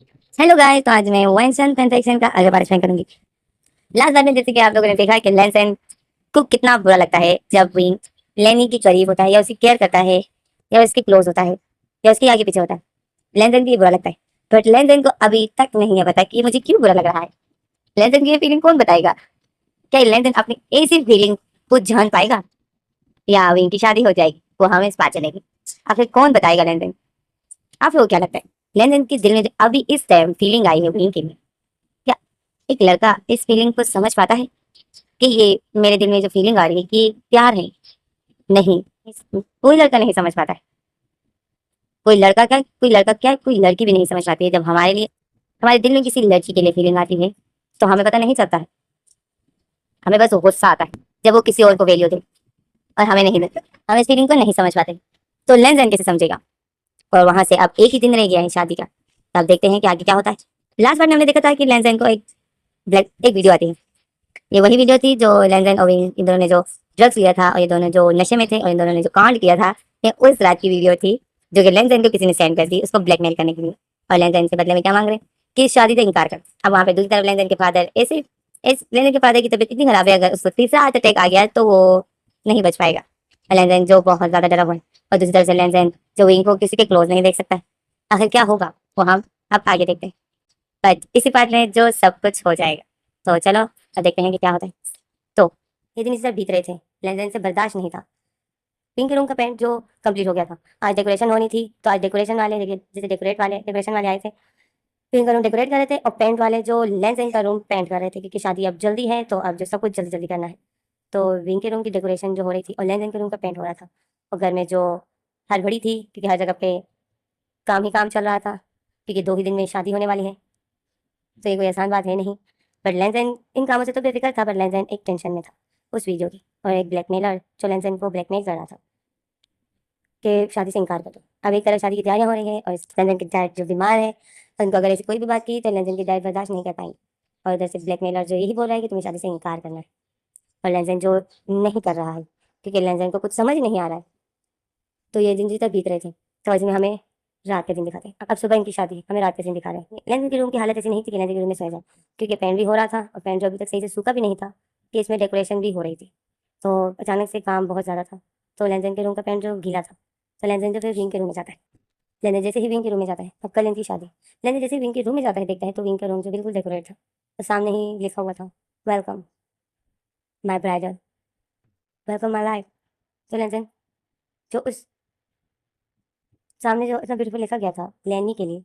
Hello guys, तो आज मैं वाइंस्टाइन ट्रांजैक्शन का आगे बार एक्सप्लेन करूंगी। लास्ट बार में जैसे कि आप लोगों ने देखा कि लैंसन को कितना बुरा लगता है जब विंग लेनी के करीब होता है या उसकी केयर करता है या उसके क्लोज होता है या उसके आगे पीछे होता है। लैंसन को ये बुरा लगता है, बट लैंसन को अभी तक नहीं है पता कि ये मुझे क्यों बुरा लग रहा है। लैंसन की ये फीलिंग कौन बताएगा? क्या लैंसन अपनी ऐसी फीलिंग को जान पाएगा या विंग की शादी हो जाएगी वो हमें इस बात चलेगी? आखिर कौन बताएगा लैंसन? आप लोगों को क्या लगता है लैंसन के दिल में जो अभी इस टाइम फीलिंग आई है विंग के लिए, क्या एक लड़का इस फीलिंग को समझ पाता है कि ये मेरे दिल में जो फीलिंग आ रही है कि ये प्यार है? नहीं, कोई लड़का नहीं समझ पाता है। कोई लड़की भी नहीं समझ पाती है। जब हमारे दिल में किसी लड़की के लिए फीलिंग आती है तो हमें पता नहीं चलता है। हमें बस गुस्सा आता है जब वो किसी और को वैल्यू दे और हमें नहीं देता। हम इस फीलिंग को नहीं समझ पाते, तो लेन देन कैसे समझेगा? और वहां से अब एक ही दिन रह गया है शादी का। अब देखते हैं कि आगे क्या होता है। लास्ट बार हमने देखा था कि लेन को एक वीडियो आती है। ये वही वीडियो थी जो लैंजन और इन दोनों ने जो ड्रग्स लिया था और ये दोनों जो नशे में थे और इन दोनों ने जो कांड किया था। ये उस रात की वीडियो थी जो कि लैंजन को किसी ने सेंड कर दी उसको ब्लैकमेल करने के लिए। और लैंजन से बदले में क्या मांग रहे हैं कि इस शादी से इनकार कर। अब वहां पे दूसरी तरफ लैंजन के फादर ऐसे इस लैंजन के फादर की तबीयत इतनी खराब है, अगर उसको तीसरा हार्ट अटैक आ गया तो वो नहीं बच पाएगा। और लैंजन जो बहुत ज्यादा डरा हुआ है, और दूसरी तरफ से लैंजन जो इनको किसी के क्लोज नहीं देख सकता है। आखिर क्या होगा वो हम अब आगे देखते हैं। बट इसी पार्ट में जो सब कुछ हो जाएगा, तो चलो अब देखते हैं कि क्या होता है। तो ये दिन इस तरह बीत रहे थे, लेन से बर्दाश्त नहीं था। पिंक रूम का पेंट जो कंप्लीट हो गया था, आज डेकोरेशन होनी थी तो आज डेकोरेशन वाले जैसे डेकोरेशन वाले आए थे। पिंक का रूम डेकोरेट कर रहे थे और पेंट वाले जो लेंस का रूम पेंट कर रहे थे क्योंकि शादी अब जल्दी है तो अब जो सब कुछ जल्दी जल्दी करना है। तो विंग के रूम की डेकोरेशन जो हो रही थी और लेंस के रूम का पेंट हो रहा था। और घर में जो हड़बड़ी थी क्योंकि हर जगह पे काम ही काम चल रहा था क्योंकि 2 ही दिन में शादी होने वाली है। तो ये कोई आसान बात है नहीं। बट लेंसन इन कामों से तो बेफिक्र था, पर लेंसन एक टेंशन में था उस वीडियो की, और एक ब्लैकमेलर जो लेंसन को ब्लैकमेल कर रहा था कि शादी से इनकार कर दो। अब एक तरफ शादी की तैयारियां हो रही है और लेंसन की डैड जो बीमार है, उनको अगर ऐसी कोई भी बात की तो लेंसन की डैड बर्दाश्त नहीं कर पाएंगे। और इधर से ब्लैकमेलर जो यही बोल रहा है कि तुम्हें शादी से इनकार करना है, और लेंसन जो नहीं कर रहा है क्योंकि लेंसन को कुछ समझ नहीं आ रहा है। तो ये दिन जितना बीत रहे थे तो इसमें हमें रात के दिन दिखाते हैं। अब सुबह इनकी शादी हमें रात के दिन दिखा रहे हैं। लेंस के रूम की हालत ऐसी नहीं थी कि लेंस के रूम में सो जाए, क्योंकि पेंट भी हो रहा था और पेंट जो अभी तक सही से सूखा भी नहीं था कि इसमें डेकोरेशन भी हो रही थी। तो अचानक से काम बहुत ज़्यादा था, तो लेंजन के रूम का पेंट जो गीला था, तो लेंजन जो फिर विंग के रूम में जाता है। लेंजन जैसे ही विंग के रूम में जाता है, अब कल इनकी शादी, लेंजन जैसे ही विंग के रूम में जाता है देखता है तो विंग का रूम जो बिल्कुल डेकोरेट था, तो सामने ही लिखा हुआ था, welcome my bridal, welcome my life. तो लेंजन जो उस सामने जो इतना ब्यूटीफुल लिखा गया था लैनी के लिए,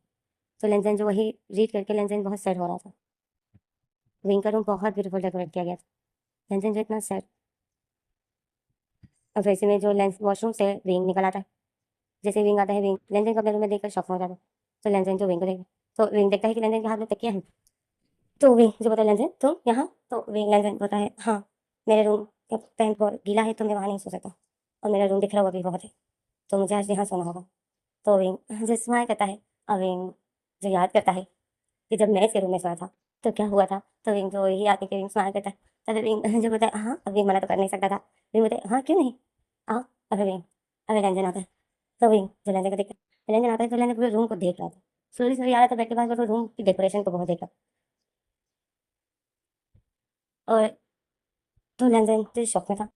तो लेंजन जो वही रीड करके लेंजन बहुत सैड हो रहा था। विंग का रूम बहुत ब्यूटीफुल डेकोरेट किया गया था, लेंजन जो इतना सैड। और वैसे में जो लेंस वॉशरूम से विंग निकल आता है, जैसे विंग आता है विंग लेंजन को अपने रूम में देखकर शॉक हो जाता है। तो लेंजन जो विंग को देखता तो विंग देखता है कि लेंजन के हाथ में तकिया है। तो विंग जो पता है लेंजन तो यहाँ, तो विंग लेंजन होता है हाँ, मेरे रूम का पेंट बहुत गीला है तो मैं वहाँ नहीं सो सकता, और मेरा रूम बिखरा हुआ भी बहुत है, तो मुझे आज यहाँ सोना होगा। तो विंग जो स्माइल करता है, और विंग जो याद करता है कि जब मैं इसके रूम में सोया था तो क्या हुआ था, तो विंग जो यही आके के विंग स्माइल करता है। तब विंग जो बोलता है हाँ, अब विंग मना तो कर नहीं सकता था। विंग बोलते हाँ क्यों नहीं, आओ। अबे विंग, अबे रंजन आता है। तो विंग जो रंजन को देखता है, रंजन आता है तो रंजन पूरे रूम को देख रहा था, स्लोली स्लोली आ रहा था बैठ के पास, बट वो रूम की डेकोरेशन को बहुत देखा। और तो रंजन तो शौक में था,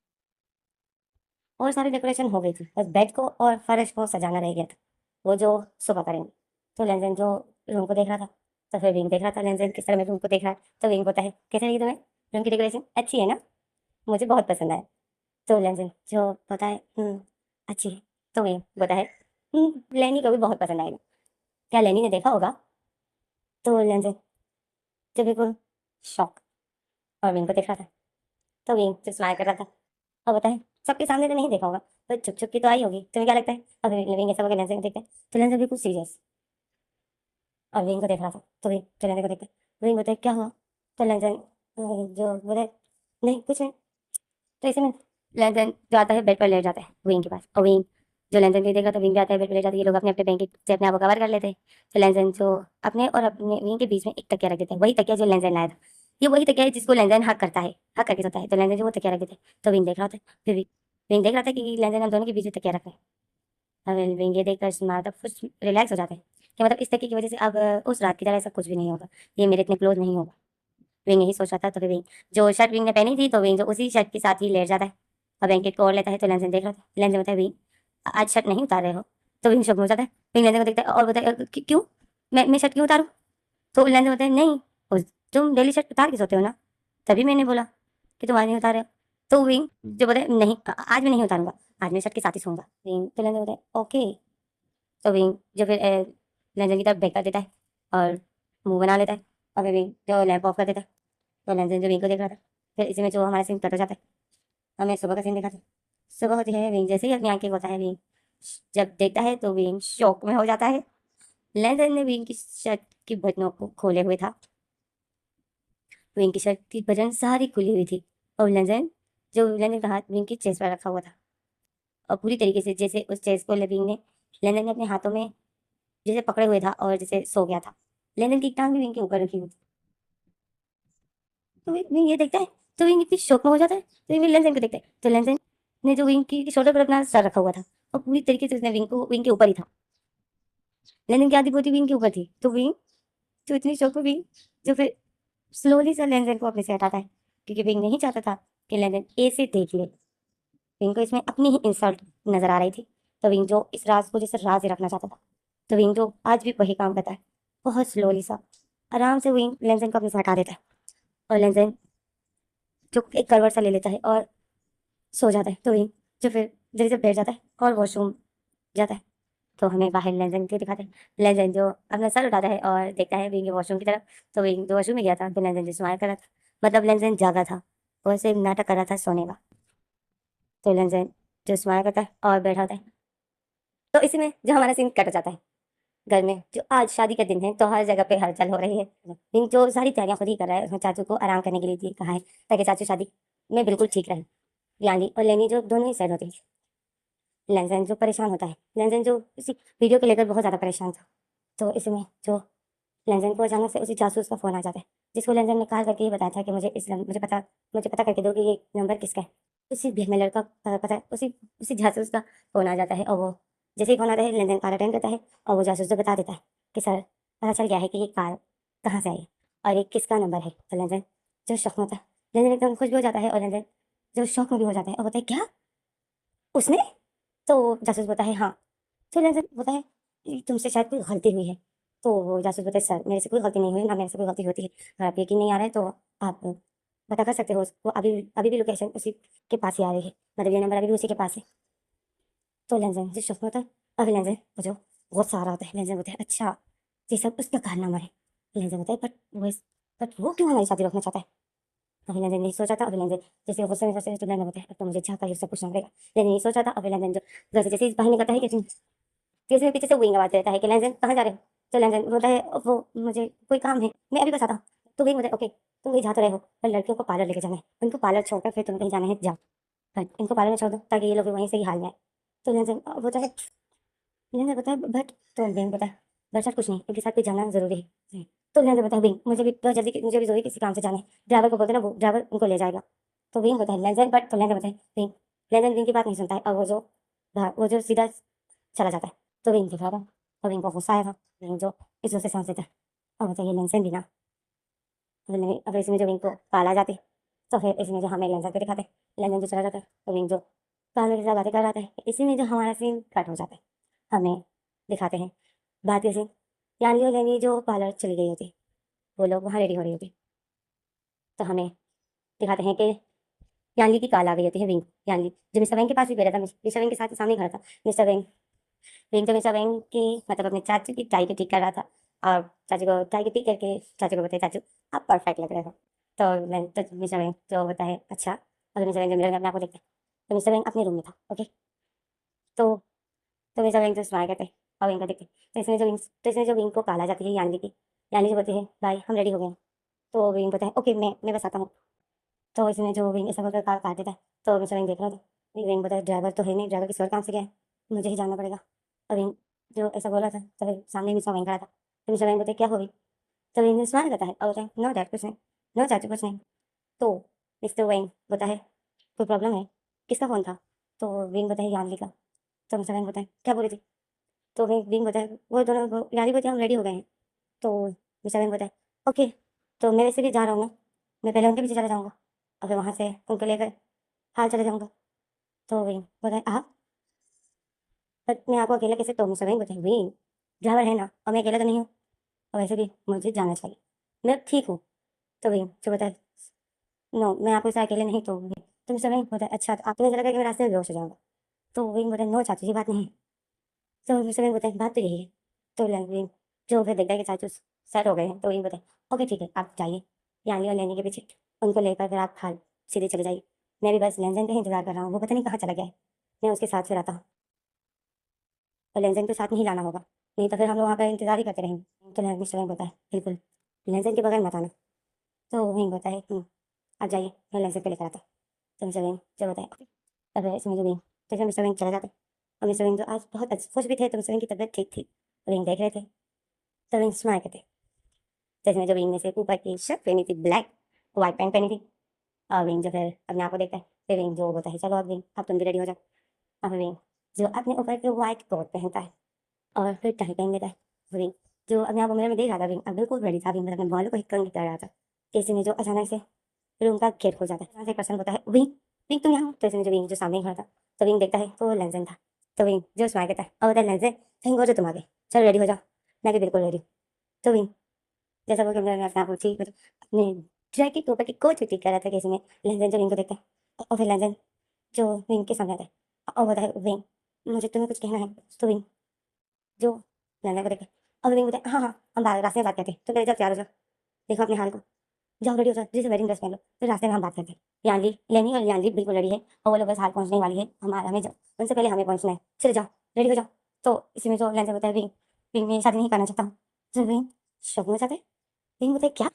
और सारी डेकोरेशन हो गई थी, बस बेड को और फर्श को सजाना रह गया था, वो जो सुबह करेंगे। तो रंजन जो रूम को देख रहा था, तो फिर विंग देख रहा था रंजन किस तरह में रूम को देख रहा है। तो विंग बोलता है कैसे लगी तुम्हें रूम की डेकोरेशन, अच्छी है ना, मुझे बहुत पसंद आया। तो लेंजन जो पता है अच्छी है। तो वही पता है लेनी को भी बहुत पसंद आएगा, क्या लेनी ने देखा होगा। तो लेंजन जो बिल्कुल शॉक और विंग को देख रहा था, तो विंग जो स्माइल कर रहा था। और बताए सबके सामने तो नहीं देखा होगा, तो चुप चुप की तो आई होगी, तुम्हें क्या लगता है। अब विंग ऐसा होगा लेंजन को देखता है, तो लेंजन बिल्कुल सीरियस और विंग को देख रहा था। तो विंग जो लेंजन को देखता है, विंग बताए क्या हुआ। तो लेंजन जो बोले नहीं कुछ नहीं। तो इसी में लेंजन जो आता है बेड पर लेट जाता है विंग के पास, और विंग जो लेंजन को देखा तो विंग भी आता है बेड पर लेट जाता है। ये लोग अपने अपने बैंक से अपने आप को कवर कर लेते हैं। तो लेंजन जो अपने और अपने विंग के बीच में एक तकिया रख देता है, वही तकिया जो लेंजन लाया था। ये वही तकिया है जिसको लेंजन हक करता है, हक करके सोता है। तो लेंजन जो वो तकिया रख देता है, तो विंग देख रहा होता है। फिर विंग देख रहा था कि लेंजन हम दोनों के बीच में तकिया रखा है। अब विंग ये देखकर माधव खुश रिलैक्स हो जाता है कि मतलब इस तरीके की वजह से अब उस रात की तरह ऐसा कुछ भी नहीं होगा, ये मेरे इतने क्लोज नहीं होगा। विंग यही सोच रहा था। तो फिर विंग जो शर्ट विंग ने पहनी थी, तो विंग जो उसी शर्ट के साथ ही लेट जाता है और ब्लैंकेट को ओढ़ लेता है। तो लेंजन देख रहा था, लेंजन बताया विंग आज शर्ट नहीं उतार रहे हो। तो विंग शॉक में हो जाता है। विंग लेंजन को देखता है और बताया क्यों, मैं शर्ट क्यों उतारूं?" तो लेंजन बताया नहीं, तुम डेली शर्ट उतार के सोते हो ना, तभी मैंने बोला कि तुम आज नहीं उतारे हो। तो विंग जो बोले नहीं, आज मैं नहीं उतारूंगा, आज मैं शर्ट के साथ ही सोऊंगा। विंग तो लेंजन बताया ओके। तो विंग जो फिर लेंजन की तरफ बैक कर देता है और मुंह बना लेता है और फिर विंग जो लैंप ऑफ कर देता है। तो लेंजन जो विंग को देख रहा था। फिर इसी में जो हमारा सीन कट हो जाता है, हमें सुबह का सीन देखा था। सुबह होती है, विंग जैसे ही अपनी आंखें खोलता है, विंग जब देखता है तो विंग शॉक में हो जाता है। लेंजन ने विंग की शर्ट की बटनों को खोले हुए था। विंग की शर्ट की बटन सारी खुली हुई थी और लेंजन का हाथ विंग की चेस्ट पर रखा हुआ था और पूरी तरीके से जैसे उस चेस्ट को विंग ने लेंजन ने अपने हाथों में जैसे पकड़े हुए था और जैसे सो गया था। लेंजन की टांग भी विंग के ऊपर रखी हुई थी। तो विंग ये देखता है, तो विंग इतनी शौक में हो जाता है। तो विंग लेंजन को देखता है, तो लेंजन ने जो विंग की शोल्डर पर अपना सर रखा हुआ था और पूरी तरीके से उसने विंग के ऊपर ही था। लेंजन की आधी पोती विंग के ऊपर थी। तो विंग जो इतनी शौक में विंग जो फिर स्लोली सा लेंजन को अपने से हटाता है, क्योंकि विंग नहीं चाहता था कि लेंजन ऐसे देख ले। विंग को इसमें अपनी ही इंसल्ट नजर आ रही थी। तो विंग जो इस राज को जैसे राज ही रखना चाहता था। तो विंग जो आज भी वही काम करता है, बहुत स्लोली सा आराम से विंग लेंजन को अपने से हटा देता है और लेंजन जो एक करवट सा ले लेता है और सो जाता है। तो विंग जो फिर जल्दी से बैठ जाता है और वॉशरूम जाता है। तो हमें बाहर लेंजन के दिखाते हैं। लेंजन जो अपना सर उठाता है और देखता है विंग के वॉशरूम की तरफ। तो विंग जो वॉशरूम में गया था, तो लेंजन जो स्माइल कर रहा था, मतलब लेंजन जागा था, वो ऐसे नाटक कर रहा था सोने का। तो लेंजन जो स्माइल करता है और बैठा होता है। तो इसी में जो हमारा सीन कट जाता है घर में, जो आज शादी का दिन है तो हर जगह पे हलचल हो रही है। विंग जो सारी तैयारियां खुद ही कर रहा है, उसने चाचू को आराम करने के लिए भी कहा है ताकि चाचू शादी में बिल्कुल ठीक रहे। यानी और लेनी जो दोनों ही साइड होती है। लेंजन जो परेशान होता है, लेंजन जो इसी वीडियो को लेकर बहुत ज़्यादा परेशान था। तो इसमें जो लेंजन को अचानक से उसी जासूस का फ़ोन आ जाता है, जिसको लेंजन ने कॉल करके ये बताया था कि मुझे पता करके दो कि ये नंबर किसका है। उसी ब्लैकमेलर का पता है, उसी उसी जासूस का फ़ोन आ जाता है और वो जैसे ही फ़ोन आता है, लेंजन कॉल अटेंड करता है और वो जासूस को बता देता है कि सर पता चल गया है कि ये कॉल कहाँ से आई है और ये किसका नंबर है। तो लेंजन जो शौक में था, लेंजन एकदम खुश भी हो जाता है और लेंजन जो शौक में भी हो जाता है और बोलता है क्या उसने? तो जासूस बोलता है हाँ। तो लेंजन बोलता है "ये तुमसे शायद कोई गलती हुई है।" तो वो जासूस बोलता है सर मेरे से कोई गलती नहीं हुई, ना मेरे से कोई गलती होती है। अगर आप यकीन नहीं आ रहा है तो आप पता कर सकते हो, वो अभी अभी भी लोकेशन उसी के पास ही आ रही है, मतलब ये नंबर अभी भी उसी के पास है। तो लेंजन जिस शख्स में होता है, अभी लेंजन वो जो बहुत सारा होता है, लेंजन बोलता है अच्छा ये सब उसका कारनामा है। लेंजन बोलता है बट वो क्यों हमारी शादी रोकना चाहता है? अभी लेंजन नहीं सोचा था। अभी लेंजन जैसे गुस्से में सोचते तो लेंजन बोलता है अब तो मुझे जाकर ये सब पूछना पड़ेगा। लेंजन नहीं सोचा था। अभी लेंजन जो घर से जैसे ही बाहर निकलता है कि फिर उसमें पीछे से विंग आवाज देता है कि लेंजन कहाँ जा रहे हो? तो लेंजन बोलता है वो मुझे कोई काम है, मैं अभी बस आता हूँ। तो विंग बोलता है ओके तुम कहीं जा तो रहे हो, पर लड़कियों को पार्लर लेके जाना है, उनको पार्लर छोड़कर फिर तुम कहीं जाना है जाओ, बट इनको पार्लर में छोड़ दो ताकि ये लोग भी वहीं से ही हाल जाए। तो लेंजन बताया बट तो विंग बताया बट सर कुछ नहीं, इनके साथ भी जाना जरूरी है। तो लेंजन बताया विंग मुझे भी बहुत जल्दी, मुझे भी जरूरी किसी काम से जाना है, ड्राइवर को बोलते ना, वो ड्राइवर उनको ले जाएगा। तो विंग बताया लेंजन बट तो लेंजन बताया विंग, लेंजन विंग की बात नहीं सुनता है और वो जो सीधा चला जाता है। तो विंग दिखा था और विंग को गुस्सा आया था। विंग जो इस वजह से सांस लेता है और बताइए लेंसन भी ना, अब इसमें जो विंग को पाला जाती, तो फिर इसमें जो हमें लेंसर को दिखाते हैं, लेंसन जो चला जाता है तो विंग जो कान में बातें कर रहा है, इसी में जो हमारा सीन कट हो जाता है। हमें दिखाते हैं बात के सीन, यानी और लेनी जो पार्लर चली गई होती, वो लोग वहाँ रेडी हो रही होती। तो हमें दिखाते हैं कि यानली की कॉल आ गई होती है। विंग यानली जो मिस्टर वैंग के पास भी बैठा था, मिस्टर वैंग के साथ सामने खड़ा था। मिस्टर वैंग विंग तो मिस्टर वैंग की मतलब अपने चाचू की टाई को ठीक कर रहा था और चाचू को टाई को ठीक करके चाचू को बताया चाचू आप परफेक्ट लग रहे हो। तो मिस्टर वैंग जो होता है अच्छा, अगर मिस्टर वैंग जो मिरर में अपने आप को देखते हैं, तो मिस्टर वैंग अपने रूम में था। ओके तो तो मिस्टर वैंग जो स्माइल करते हैं और विंग को देखते हैं, तो इसमें जो विंग को काला जाती है यानली की, यानली जो बोलती है भाई हम रेडी हो गए हैं। तो विंग बोलता है ओके मैं बस आता हूँ। तो इसमें जो विंग ऐसा बोलकर कार काट देता है। तो मिस्टर विंग देख रहा था, विंग बोलता है ड्राइवर तो है नहीं, ड्राइवर किसी और काम से गया है, मुझे ही जाना पड़ेगा। और विंग जो ऐसा बोला था तो फिर सामने मिस्टर विंग खड़ा था। तो मिस्टर विंग बोलते क्या हो गई? तो विंग स्माइल करता है और बोलता है नो डैड कुछ नहीं, नो चाचू कुछ नहीं। तो मिस्टर विंग बोलता है कोई प्रॉब्लम है? किसका फ़ोन था? तो विंग बोलता है यानली का। तो मिस्टर विंग बोलता है क्या बोली थी? तो फिर विंग बताए वो दोनों यानी बोलते हम रेडी हो गए हैं। तो मिस्टर विंग बताए ओके, तो मैं वैसे भी जा रहा हूँ ना, मैं पहले उनके पीछे चला जाऊँगा और फिर वहाँ से उनको लेकर हाल चले जाऊँगा। तो विंग बताए आप, बट मैं आपको अकेला कैसे, तो मिस्टर विंग बताए विंग ड्राइवर है ना, और मैं अकेला तो नहीं हूँ, और वैसे भी मुझे जाना चाहिए, मैं ठीक हूँ। तो विंग जो बताए नो, मैं आपको साथ अकेले नहीं, तो मिस्टर विंग बताए अच्छा, तो आपको मुझे लगा कि मैं रास्ते में बेहोश हो जाऊँगा। तो विंग बताए नो चाचू, ये बात नहीं है। तो मिस्टर विंग बताए बात तो यही है। तो विंग जो फिर देखता है कि चाचू सेट हो गए हैं, तो विंग बताए ओके ठीक है, आप जाइए यानी और लेने के पीछे, उनको लेकर फिर आप हाल सीधे चले जाइए। मैं भी बस लेनदेन का ही इंतजार कर रहा हूँ, वो पता नहीं कहाँ चला गया है, मैं उसके साथ फिर आता हूँ। और लेनदेन को साथ नहीं लाना होगा, नहीं तो फिर हम लोग वहाँ पर इंतजार ही करते रहेंगे। तो मिस्टर विंग बताए बिल्कुल, लेनदेन के बगैर मत आना। तो विंग बताए आप जाइए, मैं लेनदेन पे लेकर आता हूँ। तो मिस्टर विंग जो बताए ओके, अब इसमें जो विंग, तो फिर मिस्टर विंग चले जाते। और मिस्टर विंग जो आज बहुत खुश भी थे, तो मिस्टर विंग की तबीयत ठीक थी, विंग देख रहे थे। तो विंग स्माइल करते, तो इसमें जो विंग ने से ऊपर की शर्ट पहनी थी ब्लैक, व्हाइट पैंट पहनी थी। और विंग जो फिर अपने आप को देखता है, फिर विंग जो बोलता है चलो अब विंग अब तुम भी रेडी हो जाओ। और फिर विंग जो अपने ऊपर के व्हाइट कोट पहनता है और फिर टाई पहन लेता है। विंग जो अपने आप को मिरर में देख रहा था, विंग अब बिल्कुल रेडी था, विंग अपने बालों को हिक्कन कर रहा था। इसी में जो अचानक से रूम का गेट खुल जाता है, वहाँ से एक पर्सन होता है विंग, विंग तुम यहाँ हो? तो इसमें जो विंग जो सामने खड़ा था, तो विंग देखता है तो लेंजन था। तो विंग जो स्माइल करता है और बोलता है लेंजन थैंक गॉड जो तुम आ गए, चलो रेडी हो जाओ। मैं भी बिल्कुल रेडी। तो विंग जैसा वो कैमरा में अपने आप को ठीक मतलब अपने जैकेट के ऊपर की कोट ठीक कर रहा था, कि इसमें लेंजन जो विंग को देखता है और फिर लेंजन जो विंग के सामने आता है और बोलता है विंग मुझे तुम्हें कुछ कहना है। तो विंग जो लेंजन को देखता है और विंग बोलता है हाँ हाँ हम रास्ते में बात करते हैं, तो मेरे जब तैयार हो जाओ, देखो अपने हाल को, जाओ रेडी हो जाओ, जैसे वेडिंग ड्रेस पहन लो, फिर रास्ते में हम बात करते हैं। यानली लेनी और यानली बिल्कुल रेडी है और वो लोग बस हाल पहुंचने वाली है, हमारा हमें उनसे पहले हमें पहुंचना है, चले जाओ रेडी हो जाओ। तो इसमें जो लेंजन होता है विंग, विंग में शादी नहीं करना चाहता हूँ। तो विंग शौक में चाहते हैं, विंग बोलते क्या,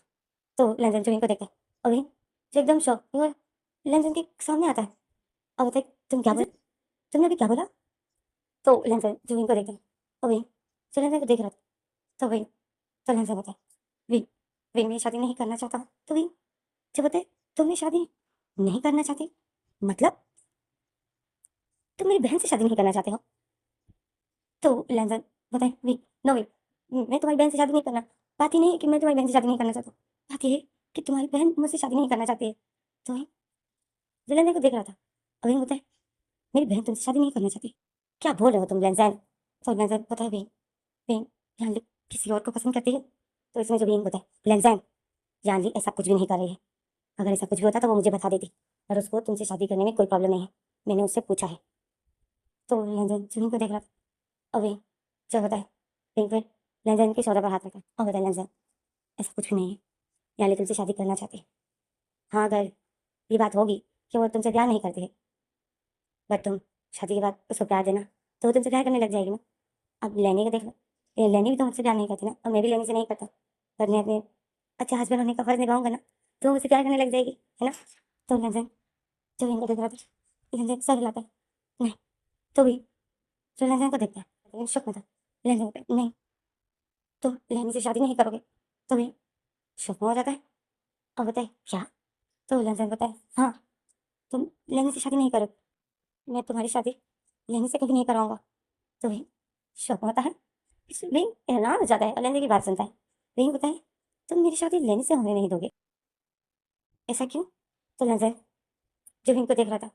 तो लेंजन जो विंग को देखता है और विंग जो एकदम शौक और लेंजन के सामने आता है और बोलते तुम क्या बोल, तुमने अभी क्या बोला। तो लेंजन जो विंग को देखता है और विंग जो लेंजन को देख रहा था, तो विंग तो लेंजन होता है विंग, विंग में शादी नहीं करना चाहता हूँ। तो विंग जो बोलते तुम ये शादी नहीं करना चाहते, मतलब तुम मेरी बहन से शादी नहीं करना चाहते हो। तो लैंजन बताए वी नो वे, मैं तुम्हारी बहन से शादी नहीं करना, बात ही नहीं है कि मैं तुम्हारी बहन से शादी नहीं करना चाहता हूँ, बात ये है कि तुम्हारी बहन मुझसे शादी नहीं करना चाहती है। तो लैंजन को देख रहा था और विंग बताए मेरी बहन तुमसे शादी नहीं करना चाहती, क्या बोल रहे हो तुम लैंजन। तो लैंजन बताए विंग, विंग जानली किसी और को पसंद करती है। तो इसमें जो विंग बताए लैंजन जानली ऐसा कुछ भी नहीं कर रही है, अगर ऐसा कुछ भी होता तो वो मुझे बता देती, और उसको तुमसे शादी करने में कोई प्रॉब्लम नहीं है, मैंने उससे पूछा है। तो लैंजन विंग को देख रहा था और विंग जो होता है विंग फिर लैंजन के शोल्डर पर हाथ रखा और बताया लैंजन ऐसा कुछ भी नहीं है, यानी तुमसे शादी करना चाहती है। हाँ अगर ये बात होगी कि वो तुमसे प्यार नहीं करती है, बट तुम शादी के बाद उसको प्यार देना तो वो तुमसे प्यार करने लग जाएगी ना। अब लेनी का देख लो, ये लेनी भी तो मुझसे प्यार नहीं करती ना, और मैं भी लेनी से नहीं करता, पर मैं अपने अच्छा हस्बैंड होने का फर्ज निभाऊंगा ना, तो वो मुझसे प्यार करने लग जाएगी, है ना। तो लैंजन जो इनको देख रहा था, लैंजन सर हिलाता है नहीं, तो भी जो लैंजन को देखता है शक में था, लैंजन कहता है, नहीं तो लेनी से शादी नहीं करोगे। तो भी शक में हो जाता है और बताए क्या। तो लैंजन कहता है हाँ तुम लेनी से शादी नहीं करोगे, मैं तुम्हारी शादी लेनी से कभी नहीं करवाऊंगा। तो विंग शौक होता है, विंग हैरान हो जाता है और लेने की बात सुनता है। विंग बताए तुम मेरी शादी लेने से होने नहीं दोगे, ऐसा क्यों। तो लेंजन जो विंग को देख रहा था,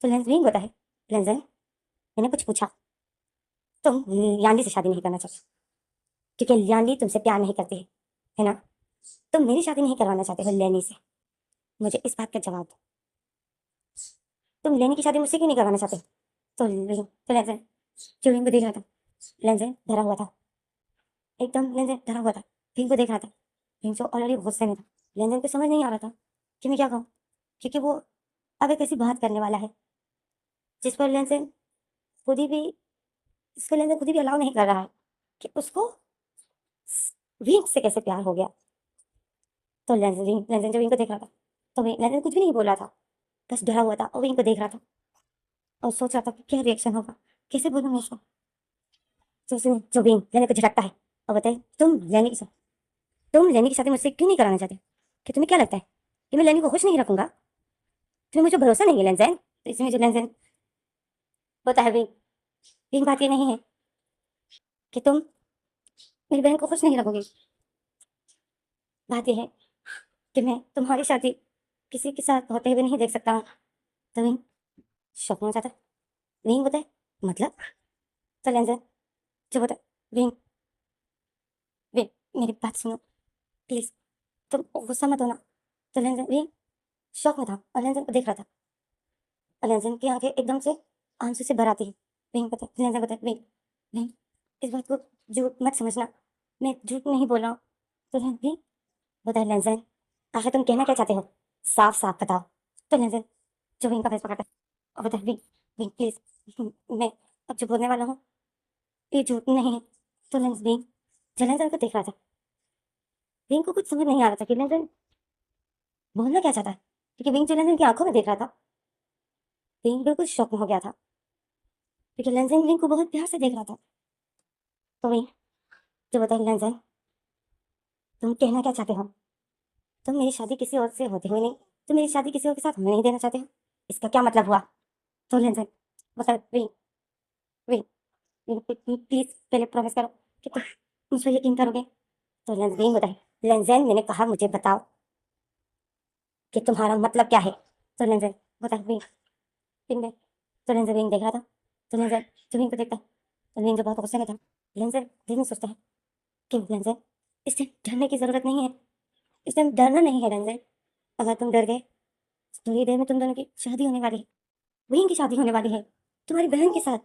तो लेंस विंग बताए लेंजन मैंने कुछ पूछा, तुम यानली से शादी नहीं करना चाहते क्योंकि यानली तुमसे प्यार नहीं करती है ना, तुम मेरी शादी नहीं करवाना चाहते हो लेनी से, मुझे इस बात का जवाब दो, तुम लेनी की शादी मुझसे क्यों नहीं करवाना चाहते। तो लेंजन जो विंग को देख रहा था, लेंजन डरा हुआ था, एकदम लेंजन डरा हुआ था, विंग को देख रहा था, विंग जो ऑलरेडी गुस्से में था, लेंजन को समझ नहीं आ रहा था कि मैं क्या कहूँ, क्योंकि वो अब एक ऐसी बात करने वाला है जिस पर लेंजन खुद ही भी इसको लेंजन खुद ही भी अलाउ नहीं कर रहा है कि उसको विंग से कैसे प्यार हो गया। तो लेंजन जो विंग को देख रहा था, तो लेंजन कुछ भी नहीं बोल रहा था, बस डरा हुआ था और विंग को देख रहा था और सोच रहा था कि क्या रिएक्शन होगा, कैसे बोलूँ मैं उसको। तो उसने जो विंग लेने को झटकता है और बताए तुम लेनी की शादी मुझसे क्यों नहीं कराना चाहते, कि तुम्हें क्या लगता है कि मैं लेनी को खुश नहीं रखूंगा, तुम्हें मुझे भरोसा नहीं है लेंजन। तो इसमें जो लेंजन होता है विंग, विंग बात ये नहीं है कि तुम मेरी बहन को खुश नहीं रखोगी। बात यह है कि मैं तुम्हारी शादी किसी के साथ होते हुए नहीं देख सकता हूँ। तो विंग शौक में हो जाता है। विंग होता है मतलब तो लेंजर जो होता है। विंग विंग मेरी बात सुनो प्लीज, तुम गुस्सा मत होना। तो लेंजर विंग शौक में था और लेंजर को देख रहा था और लेंजर की आंखें एकदम से आंसू से भर आती है। विंग पता है लेंजर पता है। विंग विंग इस बात को झूठ मत समझना, मैं झूठ नहीं बोल रहा हूँ। तो विंग बताए लेंजर आखिर तुम कहना क्या चाहते हो, साफ साफ बताओ। तो लेंजर जो विंग का फेस पकड़ता है और बताए विंग विंग प्लीज मैं अब जो बोलने वाला हूँ ये झूठ नहीं है। तो लेंस विंग जो लेंजर को देख रहा था, विंग को कुछ समझ नहीं आ रहा था कि लेंजर बोलना क्या चाहता है, क्योंकि विंग जो लेंजर की आंखों में देख रहा था विंग बिल्कुल शॉक में हो गया था क्योंकि लेंजर विंग को बहुत प्यार से देख रहा था। तो विंग जो बताए लेंजर तुम कहना क्या चाहते हो, तुम मेरी शादी किसी और से होते हुए नहीं, तुम मेरी शादी किसी और के साथ होने नहीं देना चाहते हो, इसका क्या मतलब हुआ। तो लेंजर बता विंग विंग विंग प्लीज पहले प्रॉमिस करो कि तुम मुझ पर यकीन करोगे। तो लेंस विंग बताए लेंजर मैंने कहा मुझे बताओ कि तुम्हारा मतलब क्या है। तो लेंजर बता विंग विंग ने तो लेंजर विंग देख रहा था। तो लेंजर जो विंग को देखता है तो विंग जो बहुत गुस्से में था। लेंजर दिल में सोचता है कि लेंजर इससे डरने की जरूरत नहीं है, इससे डरना नहीं है लेंजर। अगर तुम डर गए तो थोड़ी देर में तुम दोनों की शादी होने वाली है, विंग की शादी होने वाली है तुम्हारी बहन के साथ।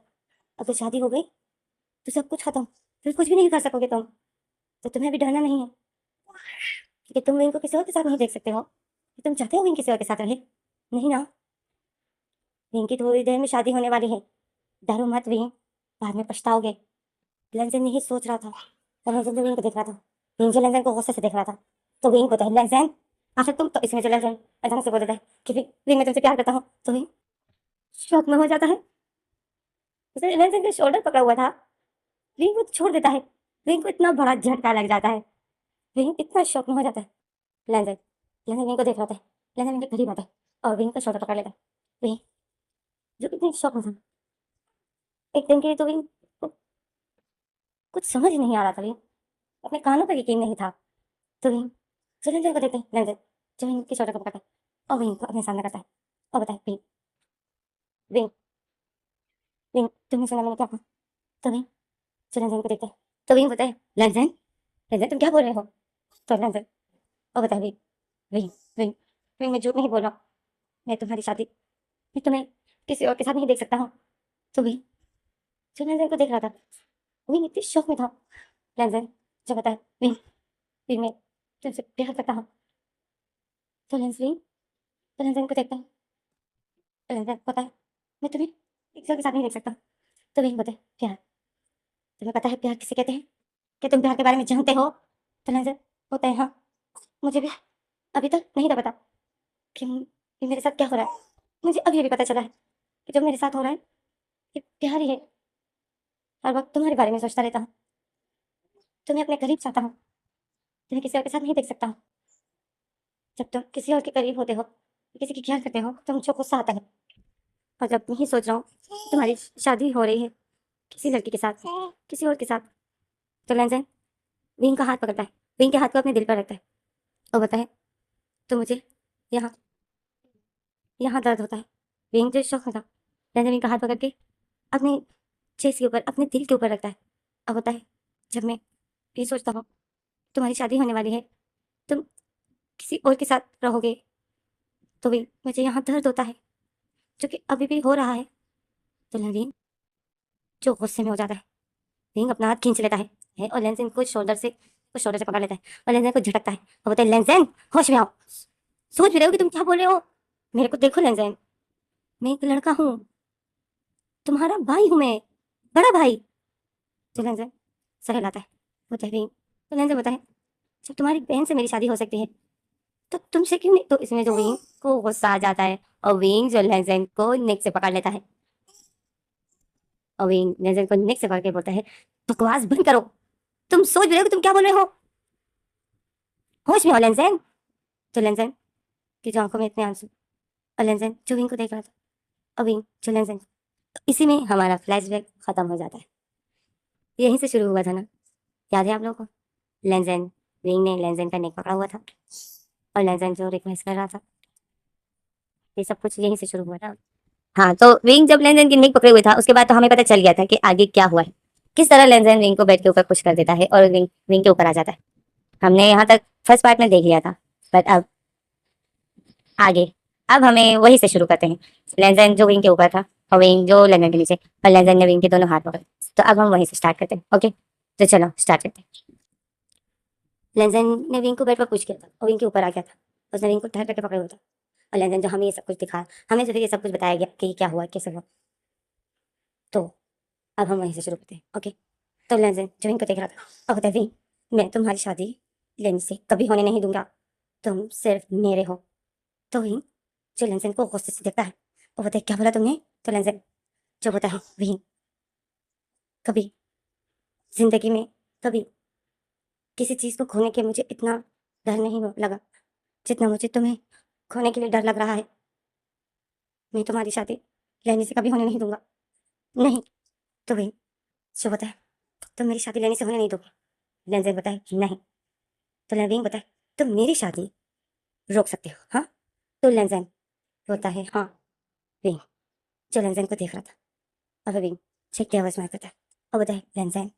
अगर शादी हो गई तो सब कुछ खत्म, फिर कुछ भी नहीं कर सकोगे तुम। तो तुम्हें अभी डरना नहीं है क्योंकि तुम विंग को किसी और के साथ नहीं देख सकते हो। तुम चाहते हो विंग किसी और के साथ रहे, नहीं ना। विंग की थोड़ी देर में शादी होने वाली है, डरो मत विंग, बाद में पछताओगे। लेंजन यही सोच रहा था और लेंजन विंग को देख रहा था। विंग जो लेंजन को गुस्से से देख रहा था। तो विंग को लेंजन आखिर तुम तो इसमें जो लेंजन अचानक से बोल देता है कि विंग मैं तुमसे प्यार करता हूँ। तो विंग शौक में हो जाता है, उसे लेंजन का शोल्डर पकड़ा हुआ था। विंग को छोड़ देता है, विंग को इतना बड़ा झटका लग जाता है, विंग इतना शौक में हो जाता है। लेंजन लेंजन विंग को देख रहा था, लेंजन विंग के करीब आता है और विंग का शोल्डर पकड़ लेता है। विंग जो इतनी शौक में था एक दिन के लिए तो विंग को कुछ समझ नहीं आ रहा था। विंग अपने कानों पर यकीन नहीं था। तो विंग जो लेंजर को देखते हैं लेंजर जो विंग की शोल्डर को पकड़ता है और विंग को अपने सामने करता है और बताए विंग विंग विंग तुमने सुना मैंने क्या कहा। तो विंग जो लेंजर को देखते हैं तो विंग बताए लेंजर लेंजर तुम क्या बोल रहे हो। तो लेंजर और बताए विंग विंग विंग विंग मैं झूठ नहीं बोल रहा हूँ, मैं तुम्हारी शादी मैं तुम्हें किसी और के साथ नहीं देख सकता हूँ। तो विंग जो लेंजर को देख रहा था विंग इतनी शौक में था। लेंजर जो बताए विंग विंग मैं तुमसे प्यार करता हूँ। तो लेंस विंग तो लेंजर को देखता है, लेंजर पता है मैं तुम्हें किसी और के साथ नहीं देख सकता। तो विंग बताए प्यार तुम्हें पता है प्यार किसे कहते हैं, क्या तुम प्यार के बारे में जानते हो। तो लेंजर होता है हाँ मुझे भी अभी तक नहीं था पता कि मेरे साथ क्या हो रहा है, मुझे अभी अभी पता चला है कि जो मेरे साथ हो रहा है ये प्यार ही है। हर वक्त तुम्हारे बारे में सोचता रहता हूँ, तुम्हें अपने करीब चाहता हूँ, तुम्हें किसी और के साथ नहीं देख सकता हूँ। जब तुम किसी और के करीब होते हो किसी की ख्याल करते हो तो मुझे गुस्सा आता है। और जब नहीं सोच रहा हूँ तुम्हारी शादी हो रही है किसी लड़की के साथ किसी और के साथ। तो लेंजर विंग का हाथ पकड़ता है, विंग के हाथ को अपने दिल पर रखता है और बताता है तो मुझे यहाँ यहाँ दर्द होता है। विंग जो शौक में था लेंजर विंग का हाथ पकड़ के अपने चेस्ट के ऊपर अपने दिल के ऊपर रखता है और बताए जब मैं ये सोचता हूँ तुम्हारी शादी होने वाली है तुम किसी और के साथ रहोगे तो भी मुझे यहाँ दर्द होता है जो कि अभी भी हो रहा है। तो नवीन जो गुस्से में हो जाता है विंग अपना हाथ खींच लेता है और लेंजन को शोल्डर से पकड़ लेता है और लेंजन को झटकता है और बोलता है लेंजन होश में आओ, सोच भी रहे हो कि तुम क्या बोल रहे हो, मेरे को देखो लेंजन मैं एक लड़का हूँ, तुम्हारा भाई हूँ मैं, बड़ा भाई। तो लेंजन सर हिलाता है बोलता है विंग तो लेंजन बताए जब तुम्हारी बहन से मेरी शादी हो सकती है तो तुमसे क्यों नहीं। तो इसमें जो विंग को गुस्सा आ जाता है और विंग जो लेंजन को नेक से पकड़ लेता है और विंग लेंजन को नेक से पकड़ के बोलता है बकवास बंद करो, तुम सोच भी रहे हो कि तुम क्या बोल रहे हो, होश में हो लेंजन। तो लेंजन की जो आंखों में इतने आंसू और लेंजन जो विंग को देख रहा था और विंग जो लेंजन, इसी में हमारा फ्लैशबैक खत्म हो जाता है। यहीं से शुरू हुआ था ना, याद है आप लोगों को? लेंजन विंग ने लेंजन का नेक पकड़ा हुआ था और लेंजन जो रिक्वेस्ट कर रहा था, ये सब कुछ यहीं से शुरू हुआ था। हाँ, तो विंग जब लेंजन की नेक पकड़े हुए था उसके बाद तो हमें पता चल गया था कि आगे क्या हुआ है, किस तरह लेंजन विंग को बेड के ऊपर पुश कर देता है और विंग विंग के ऊपर आ जाता है। हमने यहाँ तक फर्स्ट पार्ट में देख लिया था, बट अब आगे, अब हमें वही से शुरू करते हैं। लेंजन जो विंग के ऊपर था और विंग जो लेंजन के नीचे, और लेंजन ने विंग के दोनों हाथ पकड़े। तो अब हम वहीं से स्टार्ट करते हैं। ओके, तो चलो स्टार्ट करते हैं। लेंजन ने विंग को बेड पर पुश किया था और विंग के ऊपर आ गया था। उसने विंग को ठहर करके पकड़े हुआ था और लेंजन जो हमें ये सब कुछ दिखाया, हमें जो है ये सब कुछ बताया गया कि क्या हुआ कैसे हुआ। तो अब हम वहीं से शुरू करते हैं। ओके, तो लेंजन जो विंग को देख रहा था और कहता है, विंग मैं तुम्हारी शादी लेन से कभी होने नहीं दूंगा, तुम सिर्फ मेरे हो। तो विंग जो लेंजन को गुस्से से देखता है और बोलता है, क्या बोला तुमने? तो लेंजन जो होता है, विंग कभी जिंदगी में कभी किसी चीज को खोने के मुझे इतना डर नहीं लगा जितना मुझे तुम्हें खोने के लिए डर लग रहा है। मैं तुम्हारी शादी लेने से कभी होने नहीं दूंगा। नहीं। तो विंग जो होता है, तुम मेरी शादी लेने से होने नहीं दोगे? लेंजन बताए, नहीं। तो विंग बताए, तुम मेरी शादी रोक सकते हो, हाँ? तो लेंजन होता है, हाँ। विंग जो लेंजन को देख रहा था, अब विंग चेक आवाज में कहता है और बताए, लेंजन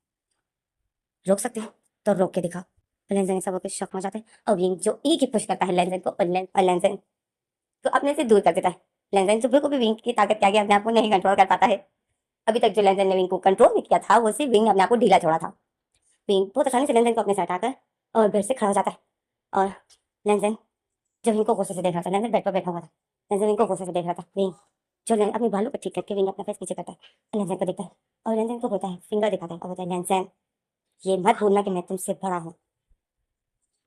रोक सकते हो तो रोक के दिखाओ। तो लेंजन सब कुछ शौक हो जाता है और विंग जो एक ही पुश करता है लेंजन को, और लेंजन तो अपने से दूर कर देता है। लेंजन सुबह को भी विंग की ताकत के आगे अपने आप को नहीं कंट्रोल कर पाता है। अभी तक जो लेंजन ने विंग को कंट्रोल नहीं किया था, वो सिर्फ विंग ने अपने आप को ढीला छोड़ा था। विंग बहुत आसानी से लेंजन को अपने से हटाकर और बेड से खड़ा हो जाता है। और लेंजन जो विंग को गुस्से से देख रहा था, लेंजन बेड पर बैठा हुआ था, लेंजन विंग को गुस्से से देख रहा था। विंग जो अपने बालों को ठीक करके विंग अपना फेस पीछे करता है और लेंजन को देखता है और लेंजन को बोलता है, फिंगर दिखाता है और बोलता है, लेंजन ये मत भूलना कि मैं तुमसे बड़ा हूँ,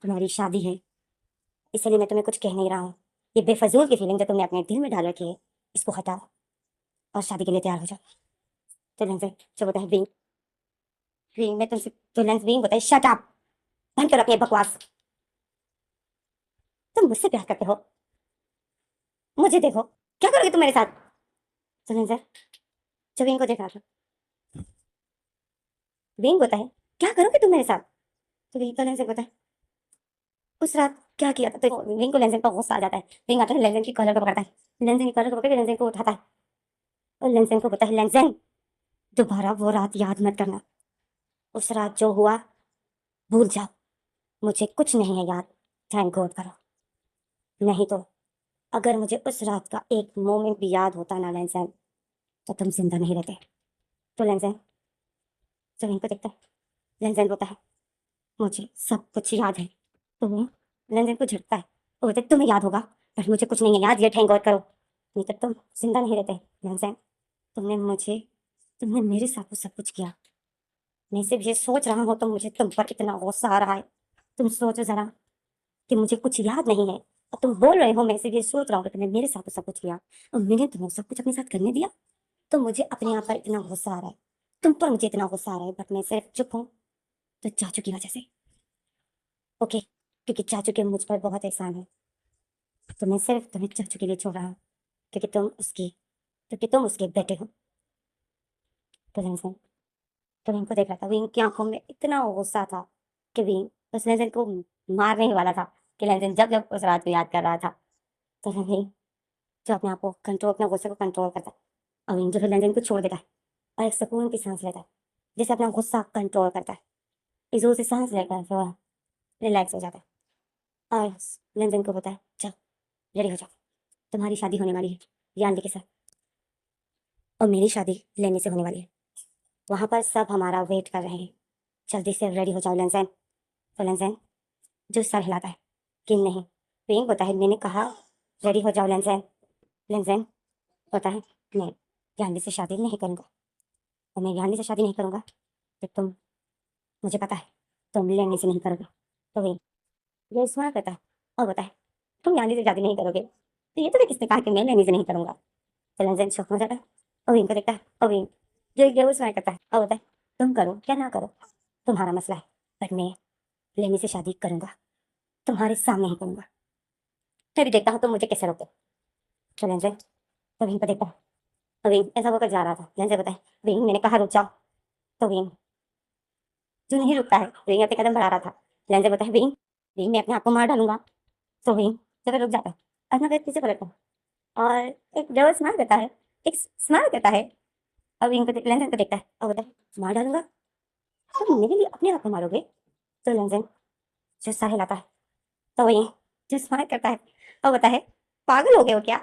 तुम्हारी शादी है, इसलिए मैं तुम्हें कुछ कह नहीं रहा हूँ। ये बेफजूल की फीलिंग जो तुमने अपने दिल में डाल रखी है, इसको हटाओ और शादी के लिए तैयार हो जाओ। तो लेंजन जो बोलता है, विंग विंग मैं तुमसे, तो लेंस विंग बोलता है, शट अप, बंद करो अपनी बकवास, तुम मुझसे प्यार करते हो, मुझे देखो, क्या करोगे तुम मेरे साथ? तो लेंजन जो विंग को देख रहा था, विंग बोलता है, क्या करोगे तुम मेरे साथ? तो विंग तो लेंजन बोलता है, उस रात क्या किया था? तो विंग को लेंजन का गुस्सा आ जाता है। विंग आता है, लेंजन की कॉलर को पकड़ता है, लेंजन की कॉलर को पकड़ के लेंजन को उठाता है और लेंजन को बोलता है, लेंजन दोबारा वो रात याद मत करना, उस रात जो हुआ भूल जाओ, मुझे कुछ नहीं है याद, थैंक गॉड करो। नहीं तो अगर मुझे उस रात का एक मोमेंट भी याद होता ना लेंजन, तो तुम जिंदा नहीं रहते। तो लेंजन जमीन को देखता है, लेंजन बोलता है, मुझे सब कुछ याद है। तो वो लेंजन को झटका है, वो बोलते, तुम्हें याद होगा पर मुझे कुछ नहीं है याद, ये थैंक गॉड करो, नहीं तो तुम जिंदा नहीं रहते। लेंजन तुमने मुझे, तुमने मेरे साथ वो सब कुछ किया, मैं सिर्फ ये सोच रहा हूँ तो मुझे तुम पर इतना गुस्सा आ रहा है। तुम सोचो जरा कि मुझे कुछ याद नहीं है और तुम बोल रहे हो मैं सिर्फ ये सोच रहा हूँ कि तुमने मेरे साथ वो सब कुछ किया और मैंने तुम्हें सब कुछ अपने साथ करने दिया। तो मुझे अपने आप पर इतना गुस्सा आ रहा है, तुम पर मुझे इतना गुस्सा आ रहा है, बट मैं सिर्फ चुप हूँ तो चाचू की वजह से। ओके, क्योंकि चाचू के मुझ पर बहुत एहसान है, तो मैं सिर्फ तुम्हें चाचू के लिए छोड़ रहा हूँ, क्योंकि तुम उसके बेटे हो। तो लेंसन तो विंग को देख रहा था, विंग की आंखों में इतना गुस्सा था कि विंग उस लेंसन को मारने ही वाला था। कि लेंसन जब जब उस रात को याद कर रहा था, तो विंग जो अपने आप को कंट्रोल, अपने गुस्से को कंट्रोल करता है और विंग जो है लेंसन को छोड़ देता है और एक सुकून की सांस लेता है, जैसे अपना गुस्सा कंट्रोल करता है। इस जोर से सांस लेकर वो रिलैक्स हो जाता है और लेंसन को बोलता है, चल रेडी हो जाओ, तुम्हारी शादी होने वाली है यानवी के साथ और मेरी शादी लेने से होने वाली है। वहां पर सब हमारा वेट कर रहे हैं, जल्दी से रेडी हो जाओ लेंसन। तो लेंसन जो सर हिलाता है कि नहीं। विंग होता है, मैंने कहा रेडी हो जाओ लेंसन। लेंसन होता है, मैं यानवी से शादी नहीं करूंगा और मैं यानवी से शादी नहीं करूंगा तो तुम, मुझे पता है तुम लेने से नहीं करोगे। तो विंग ये सुना कहता है और होता है, तुम यानवी से शादी नहीं करोगे तो ये तो किसने कहा कि मैं लेने से नहीं करूंगा? तो लेंसन शौक हो जाता है और विंग को देखता है और विंग जो ये सुना करता है और होता है, तुम करो या ना करो तुम्हारा मसला है, बट मैं लेनी से शादी करूंगा, तुम्हारे सामने ही करूंगा। मैं भी देखता हूँ तुम मुझे कैसे रोकते हो। तो लेंजर तो विंग को देखता है और विंग ऐसा होकर जा रहा था। लेंजर बताए, विंग मैंने कहा रुक जाओ। तो विंग जो नहीं रुकता है। विंग अपने कदम बढ़ा रहा था। लेंजर बोलता है विंग, विंग मैं अपने आप को मार डालूंगा। तो विंग जगह रुक जाता है, अपना पैर पीछे पलटता है और एक डबल स्माइल करता है, एक स्माइल करता है और विंग को लेंजर को देखता है और बोलता है मार डालूंगा, तुम मेरे लिए अपने आप को मारोगे। तो लेंजर जो सर हिलाता है, तो वही जो स्माइल करता है और बोलता है पागल हो गए हो क्या,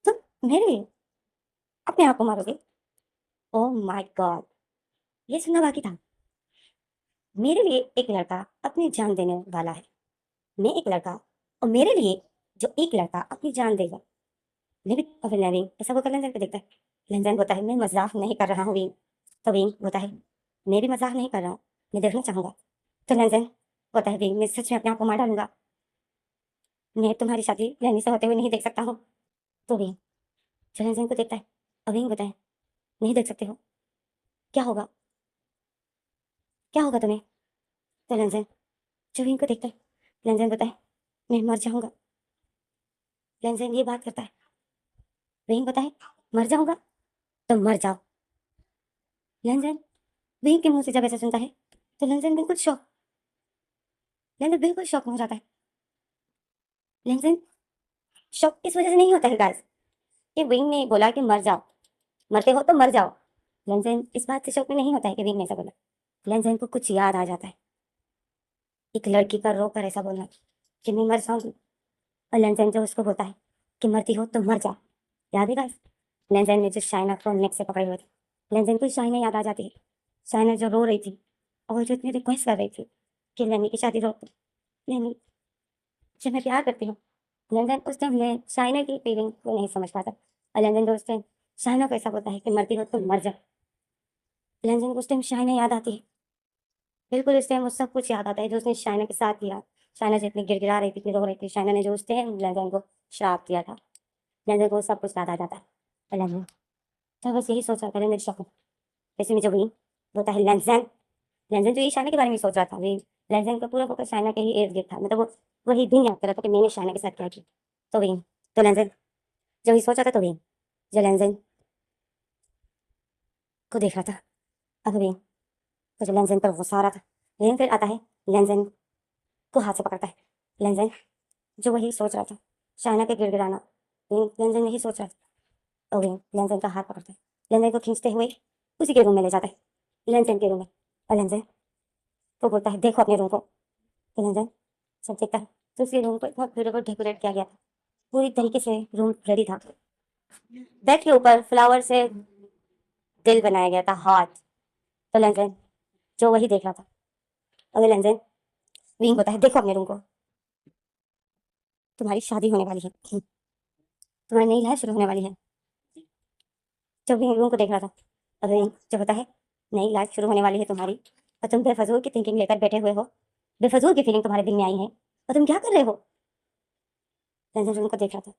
तुम मेरे लिए अपने आप को मारोगे। ओह माय गॉड, ये सुनना बाकी था। मेरे लिए एक लड़का अपनी जान देने वाला है, मैं एक लड़का और मेरे लिए जो एक लड़का अपनी जान देगा, मैं भी। और फिर विंग ऐसा वो कर लेंजर को देखता है। लेंजर होता है मैं मजाक नहीं कर रहा हूँ विंग। तो विंग होता है मैं भी मजाक नहीं कर रहा हूँ, मैं देखना चाहूंगा। तो लेंजर होता है विंग मैं सच में अपने आप को मार डालूंगा, मैं तुम्हारी शादी रैनी से होते हुए नहीं देख सकता हूँ। तो विंग जो लेंजर को देखता है और विंग होता है नहीं देख सकते हो, क्या होगा, क्या होगा तुम्हें। तो लेंजर जो विंग को देखता है, लेंजर होता है मैं मर जाऊंगा। लेंजर ये बात करता है, विंग होता है मर जाऊंगा, तो मर जाओ। लेंजर विंग के मुंह से जब ऐसा सुनता है तो लेंजर बिल्कुल शॉक, लेंजर बिल्कुल शॉक में हो जाता है। लेंजर शॉक इस वजह से नहीं होता है गाइस कि विंग ने बोला कि मर जाओ, मरते हो तो मर जाओ। लेंजर इस बात से शॉक में नहीं होता है कि विंग ने ऐसा बोला। लेंजर को कुछ याद आ जाता है, एक लड़की का रो कर ऐसा बोलना कि मैं मर जाऊंगी। और लेंजर जो उसको बोलता है कि मरती हो तो मर जाओ, याद है गाइस। लेंजर ने जो शाइना को नेक से पकड़े हुए थे, लेंजर को शाइना याद आ जाती है। शाइना जो रो रही थी और जो इतनी रिक्वेस्ट कर रही थी कि लेनी की शादी रोक दो, लेनी जो मैं प्यार करती हूँ। लेंजर उस टाइम में शाइना की फीलिंग को नहीं समझ पाता और लेंजर को उस टाइम शाइना को ऐसा बोलता है कि मरती हो तो मर जा। लेंजर को उस टाइम शाइना याद आती है, बिल्कुल उस टाइम वो सब कुछ याद आता है जो उसने शाइना के साथ किया। शाइना से इतनी गिड़गिड़ा रही थी, इतनी रो रही थी, शाइना ने जो उस टाइम लेंजर को श्राप दिया था। लेंजर को सब कुछ याद आ जाता है और लेंजर तो बस यही सोच रहा था लेंजर शौक में। जैसे मुझे वही बोलता है लेंजर, लेंजर जो ये शाइना के बारे में सोच रहा था, वही लेंजर का पूरा फोकस शाइना के ही इर्द गिर्द था, मतलब वो वही दिन याद कर रहा था कि मैंने शाइना के साथ क्या किया। तो वही तो लेंजर जब ये सोच रहा था तो वही जो लेंजर को देख रहा था, अब वही तो जो लेंजर पर गुस्सा आ रहा था, लेकिन फिर आता है लेंजर को हाथ से पकड़ता है। लेंजर जो वही सोच रहा था, शाइना के गिड़गिड़ाना, लेंजर यही सोच रहा था। और वही लेंजर का हाथ पकड़ता है, लेंजर को खींचते हुए उसी के रूम में ले जाता है, लेंजर के रूम में। और लेंजर को बोलता है देखो अपने रूम को। तो लेंजर सब देखता है तो उसके रूम को बहुत ब्यूटीफुल डेकोरेट किया गया था, पूरी तरीके से रूम रेडी था। बेड के ऊपर फ्लावर से दिल बनाया गया था, हार्ट। तो लेंजर जो वही देख रहा था। अगर लेंजर विंग होता है देखो अपने रूम को, तुम्हारी शादी होने वाली है, तुम्हारी नई लाइफ शुरू होने वाली है। जब विंग रूम को देख रहा था, अगर विंग जो होता है नई लाइफ शुरू होने वाली है तुम्हारी, और तुम बेफजूल की थिंकिंग लेकर बैठे हुए हो, बेफजूल की फीलिंग तुम्हारे दिल में आई है और तुम क्या कर रहे हो। लेंजर रूम को देख रहा था,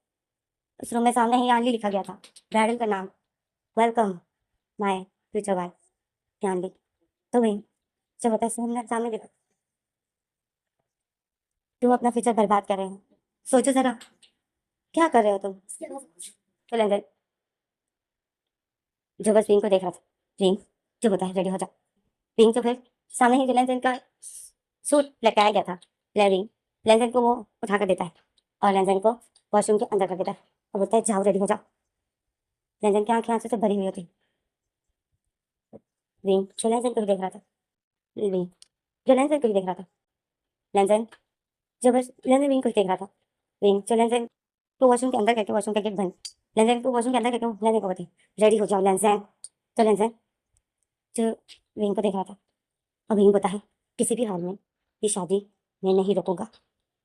उस रूम में सामने ही यानली लिखा गया था, ब्राइडल का नाम, welcome my future wife Yanli. तो वही जब होता है सामने देखो, तुम अपना फ्यूचर बर्बाद कर रहे हो, सोचो जरा क्या कर रहे हो तुम। तो लेंजर जो बस विंग को देख रहा था, विंग जो होता है रेडी हो जा। विंग तो फिर सामने ही लेंजर का सूट लटकाया गया था, विंग लेंजर को वो उठा कर देता है और लेंजर को वॉशरूम के अंदर कर देता है और बोलता है जाओ रेडी हो जाओ। लेंजर की आंखें आंसू से भरी हुई होती। विंग जो लेंजर को ही देख रहा था, विंग जो लेंजर को ही देख रहा था, लेंजर जो बस लेंजर विंग को ही देख रहा था। विंग जो लेंजर को वॉशरूम के अंदर करके वॉशरूम का गेट बंद, लेंजर को वॉशरूम के अंदर करके लेंजर को बोलती रेडी हो जाओ लेंजर। तो लेंजर जो विंग को देख रहा था और विंग होता है किसी भी हाल में ये शादी मैं नहीं रोकूंगा,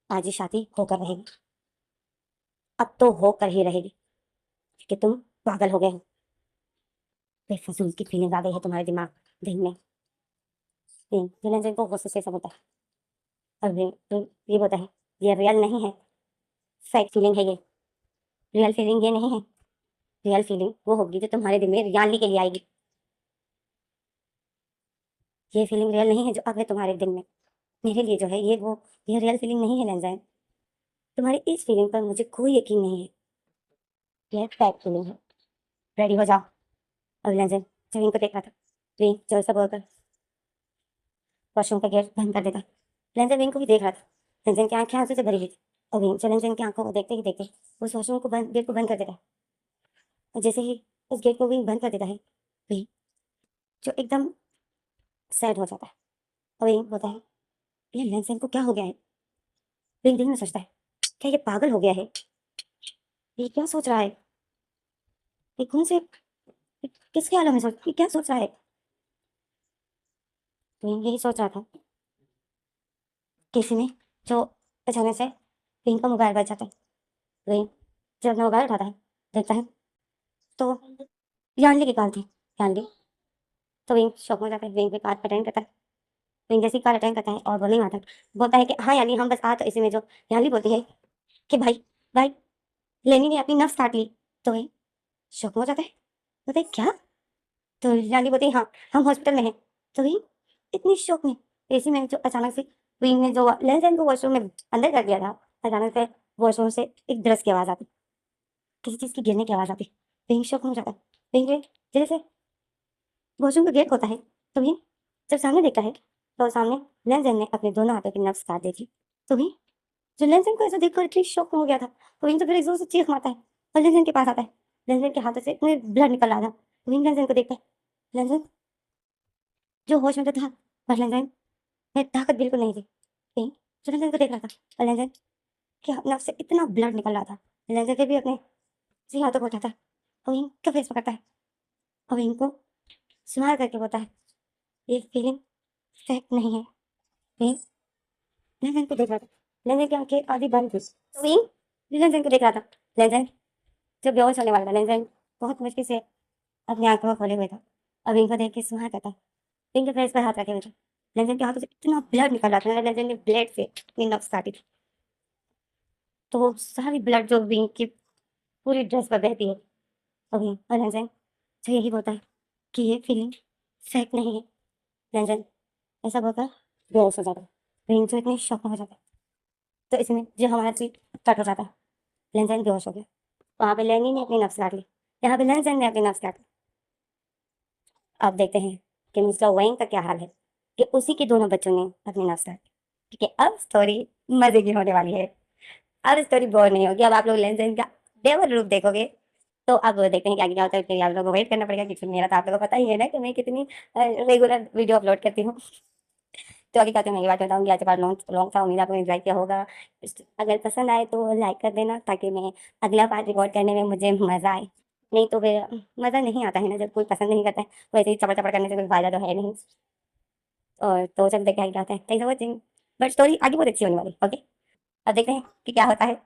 आज ये शादी होकर रहेगी, अब तो होकर ही रहेगी कि तुम पागल हो गए हो, बेफजूल की फीलिंग आ गई है तुम्हारे दिमाग दिल में। लेंजर को गुस्से से सब होता है और तो ये होता है ये रियल नहीं है, फेक फीलिंग है ये, रियल फीलिंग ये नहीं है। रियल फीलिंग वो होगी जो तुम्हारे दिल में रियलिटी के लिए आएगी, ये फीलिंग रियल नहीं है जो अब है तुम्हारे दिल में मेरे लिए जो है ये वो, ये रियल फीलिंग नहीं है लेंजर। तुम्हारी इस फीलिंग पर मुझे कोई यकीन नहीं है, ये फेक फीलिंग है, रेडी हो जाओ। और लेंजर जमीन को देख रहा था, री जो सब होकर वॉशरूम का गेट बंद कर देता है। लेंजन विंग को भी देख रहा था। लेंजन की आंखें आंसू से भरी हुई थी और विंग जो लेंजन की आंखों को देखते ही देखते उस वॉशरूम को बंद गेट को बंद कर देता है। और जैसे ही उस गेट को विंग बंद कर देता है, विंग जो एकदम सैड हो जाता है और विंग बोलता है, ये लेंजन को क्या हो गया है? विंग दिल में सोचता है, क्या ये पागल हो गया है? ये क्या सोच रहा है? ये कौन से किस ख्यालों में सोच ये क्या सोच रहा है? विंग यही सोच रहा था किसी में जो अचानक से विंग का मोबाइल बज जाता है। विंग जब अपना मोबाइल उठाता है, देखता है तो यानली की कॉल थी। यानली तो विंग शॉक में जाता है। विंग की कॉल अटेंड करता है। विंग जैसी कॉल अटेंड करता है और बोलिंग आता है, बोलता है कि हाँ यानी हम बस आ। तो इसी में जो यानली बोलती है कि भाई भाई लेनी ने अपनी नफ्स काट ली। तो विंग शॉक में हो जाता है, बोलता है क्या? तो यानली बोलती है हाँ हम हॉस्पिटल में हैं। तो विंग इतनी शॉक में, इसी में जो अचानक से विंग ने जो लेंस को वॉशरूम में अंदर कर दिया था, अचानक से वॉशरूम से एक ब्रश की आवाज़ आती, किसी चीज़ की गिरने की आवाज़ आती। विंग शॉक में हो जाता है। विंग ने जैसे वॉशरूम का गेट होता है, तो भी जब सामने देखता है तो सामने लेंजन ने अपने दोनों हाथों की नब्ज काट दी थी। तो भी जो लेंजन को ऐसा देखकर इतनी शॉक में हो गया था, तो विंग तो फिर जोर से चीख मारता है और लेंजन के पास आता है। लेंजन के हाथों से इतने ब्लड निकल रहा था, तो विंग लेंजन को देखता है। लेंजन जो होश में तो था, पर लेंजन में ताकत बिल्कुल नहीं थी। विंग जो लेंजन को देख रहा था और लेंजन के नब्ज से इतना ब्लड निकल रहा था, लेंजन फिर भी अपने जी हाथों को उठाता है और विंग का फेस पकड़ता है और विंग को स्माइल करके बोलता है, ये फीलिंग फेक नहीं है। विंग लेंजन को देख रहा था। लेंजन की आंखें आधी बंद थी। तो विंग लेंजन को देख रहा था। लेंजन जब बेहोश होने वाला था, लेंजन बहुत मुश्किल से अपनी आंखों को खोले हुए था और विंग को देख के स्माइल करता है। विंग के फेस पर हाथ रखे हुए थे। लेंजन के हाथों से इतना ब्लड निकल रहा था, लेंजन ने ब्लेड से अपनी नब्ज काटी थी। तो वो सारी ब्लड जो विंग की पूरी ड्रेस पर बहती है, और विंग और लेंजन जो यही बोलता है कि ये फीलिंग फेक नहीं है। लेंजन ऐसा बोलकर बेहोश हो जाता है। विंग जो इतनी शॉक में हो जाता है, तो इसमें जो हमारा सीन कट हो जाता है। लेंजन बेहोश हो गया। वहाँ पे लेनी ने अपनी नब्ज काट ली, यहाँ पे लेंजन ने अपनी नब्ज काट ली। अब देखते हैं कि मिस्टर वेंग का क्या हाल है, कि उसी के दोनों बच्चों ने अपनी नब्ज काट ली। क्योंकि अब स्टोरी मजे की होने वाली है। अब स्टोरी बोर नहीं होगी, अब आप लोग लेंजन का डेवल रूप देखोगे। तो अब देखते हैं कि आगे क्या होता है। फिर आप लोगों को वेट करना पड़ेगा, क्योंकि मेरा तो आप लोगों को पता ही है ना कि मैं कितनी रेगुलर वीडियो अपलोड करती हूँ। तो आगे क्या होता है मैं ये बात बताऊंगी। आज पार्ट लॉन्ग लॉन्ग था, उम्मीद आपको एंजॉय किया होगा। अगर पसंद आए तो लाइक कर देना, ताकि मैं अगला पार्ट रिकॉर्ड करने में मुझे मज़ा आए। नहीं तो फिर मज़ा नहीं आता है ना, जब कोई पसंद नहीं करता है। वैसे ही चपड़ चपड़ करने से कोई फायदा तो है नहीं। और तो चलते क्या क्या होता है। Thanks for watching. But story आगे बहुत अच्छी होने वाली। ओके, अब देखते हैं कि क्या होता है।